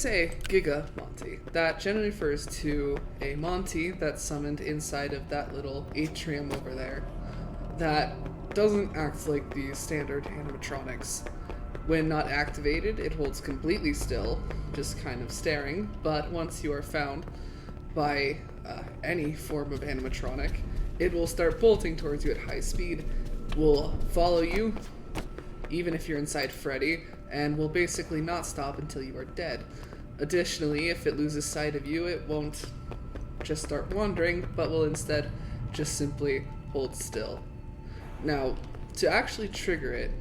say Giga Monty, that generally refers to a Monty that's summoned inside of that little atrium over there that doesn't act like the standard animatronics. When not activated, it holds completely still, just kind of staring, but once you are found by any form of animatronic, it will start bolting towards you at high speed, will follow you, even if you're inside Freddy, and will basically not stop until you are dead. Additionally, if it loses sight of you, it won't just start wandering, but will instead just simply hold still. Now, to actually trigger it,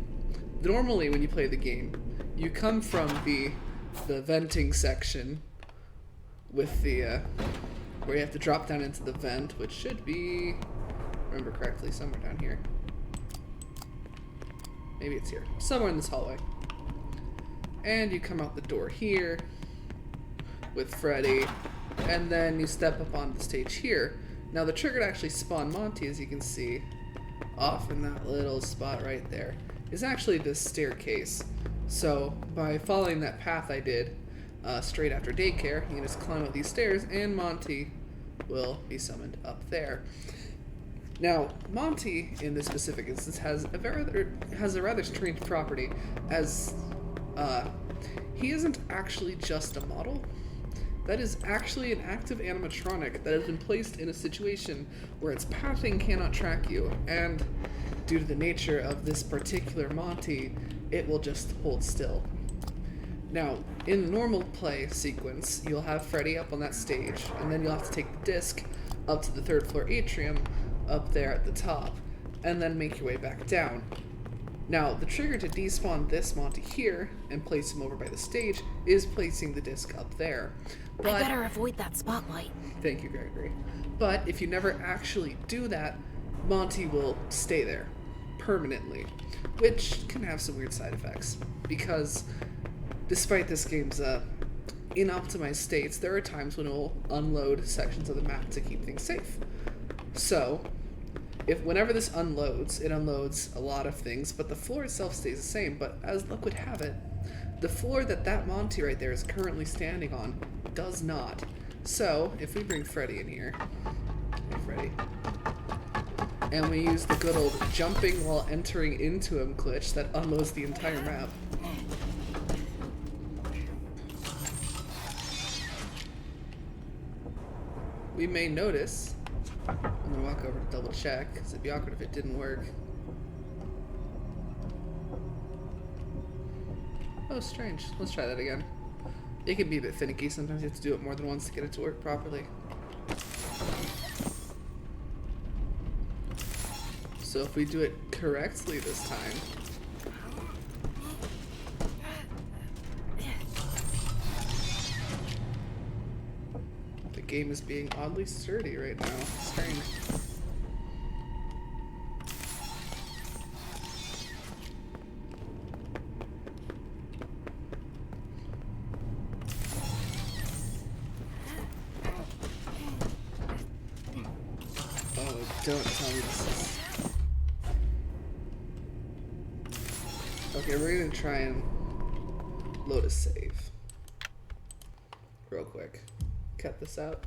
normally when you play the game, you come from the venting section with the, where you have to drop down into the vent, which should be, remember correctly, somewhere down here. Maybe it's here. Somewhere in this hallway. And you come out the door here with Freddy, and then you step up on the stage here. Now the trigger to actually spawn Monty, as you can see, off in that little spot right there, is actually this staircase. So by following that path I did straight after daycare, you can just climb up these stairs and Monty will be summoned up there. Now, Monty, in this specific instance, has a rather strange property, as he isn't actually just a model. That is actually an active animatronic that has been placed in a situation where its pathing cannot track you, and due to the nature of this particular Monty, it will just hold still. Now, in the normal play sequence, you'll have Freddy up on that stage, and then you'll have to take the disc up to the 3rd floor atrium up there at the top, and then make your way back down. Now, the trigger to despawn this Monty here and place him over by the stage is placing the disc up there. But I better avoid that spotlight. Thank you, Gregory. But if you never actually do that, Monty will stay there permanently, which can have some weird side effects, because despite this game's inoptimized states, there are times when it will unload sections of the map to keep things safe. So, whenever this unloads, it unloads a lot of things, but the floor itself stays the same. But as luck would have it, the floor that Monty right there is currently standing on does not. So, if we bring Freddy in here, hey Freddy, and we use the good old jumping while entering into him glitch that unloads the entire map. We may notice, I'm gonna walk over to double check, because it'd be awkward if it didn't work. Oh, strange. Let's try that again. It can be a bit finicky. Sometimes you have to do it more than once to get it to work properly. So if we do it correctly this time, the game is being oddly sturdy right now. Strange. Oh, don't tell me this is... Okay, we're gonna try and load a save. Real quick. Cut this out.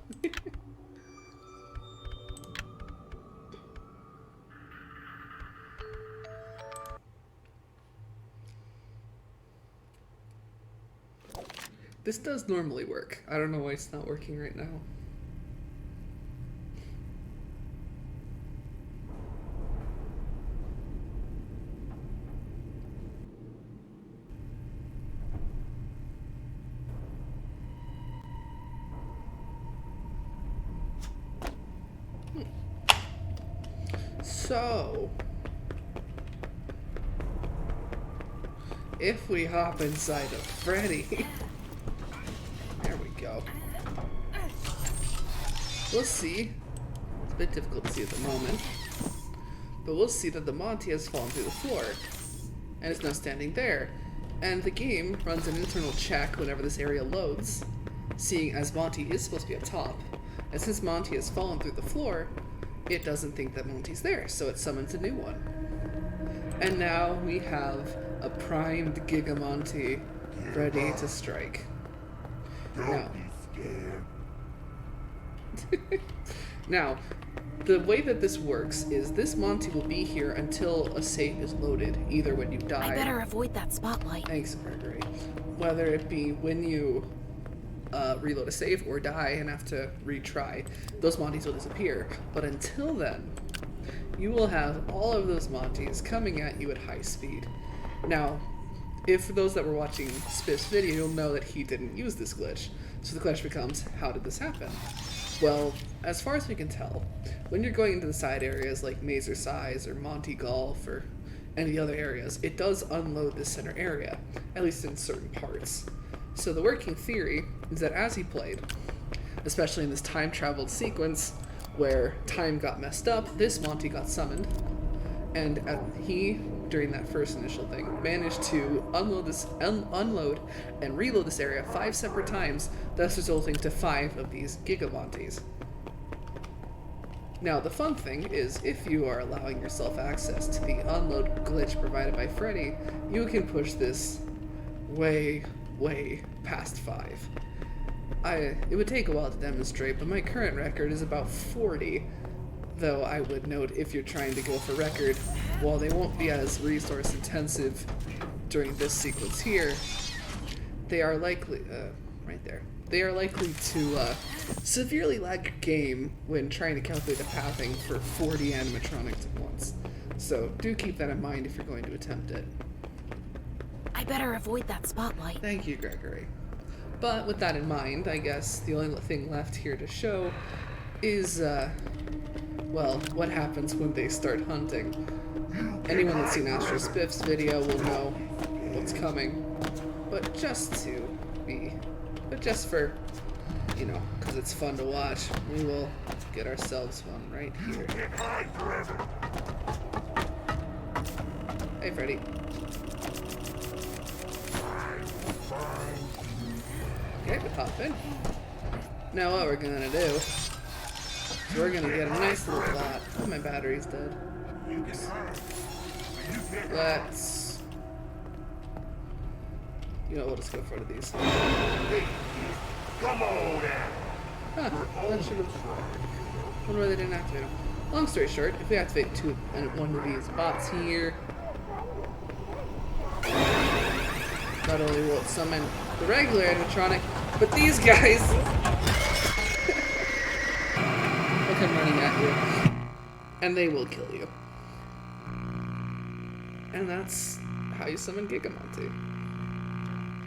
This does normally work. I don't know why it's not working right now. So, if we hop inside of Freddy, there we go. We'll see. It's a bit difficult to see at the moment, but we'll see that the Monty has fallen through the floor and is now standing there. And the game runs an internal check whenever this area loads, seeing as Monty is supposed to be up top. And since Monty has fallen through the floor, it doesn't think that Monty's there, so it summons a new one. And now we have a primed Gigamonty ready to strike. Now, now, the way that this works is this Monty will be here until a save is loaded, either when you die. I better avoid that spotlight. Thanks, Gregory. Whether it be when you reload a save or die and have to retry, those Monties will disappear. But until then, you will have all of those Monties coming at you at high speed. Now, if for those that were watching Spiff's video, you'll know that he didn't use this glitch. So the question becomes, how did this happen? Well, as far as we can tell, when you're going into the side areas like Mazer Size or Monty Golf or any other areas, it does unload this center area, at least in certain parts. So the working theory is that as he played, especially in this time-traveled sequence where time got messed up, this Monty got summoned, and he, during that first initial thing, managed to unload and reload this area 5 separate times, thus resulting to 5 of these Gigamonties. Now, the fun thing is, if you are allowing yourself access to the unload glitch provided by Freddy, you can push this way, way past 5. It would take a while to demonstrate, but my current record is about 40, though I would note if you're trying to go for record, while they won't be as resource intensive during this sequence here, they are likely, right there, they are likely to severely lag your game when trying to calculate the pathing for 40 animatronics at once. So do keep that in mind if you're going to attempt it. I better avoid that spotlight. Thank you, Gregory. But with that in mind, I guess the only thing left here to show is, well, what happens when they start hunting. Anyone that's seen AstralSpiff's video will know what's coming. But just for, you know, because it's fun to watch, we will get ourselves one right here. Hey, Freddy. Okay, we hop in. Now what we're gonna do is we're gonna get a nice little plot. Oh, my battery's dead. Oops. Let's... You know, we'll just go for one of these. Come on now. Huh, that should have... I wonder why they didn't activate them. Long story short, if we activate one of these bots here, not only will it summon the regular animatronic, but these guys will come running at you, and they will kill you. And that's how you summon Gigamonty.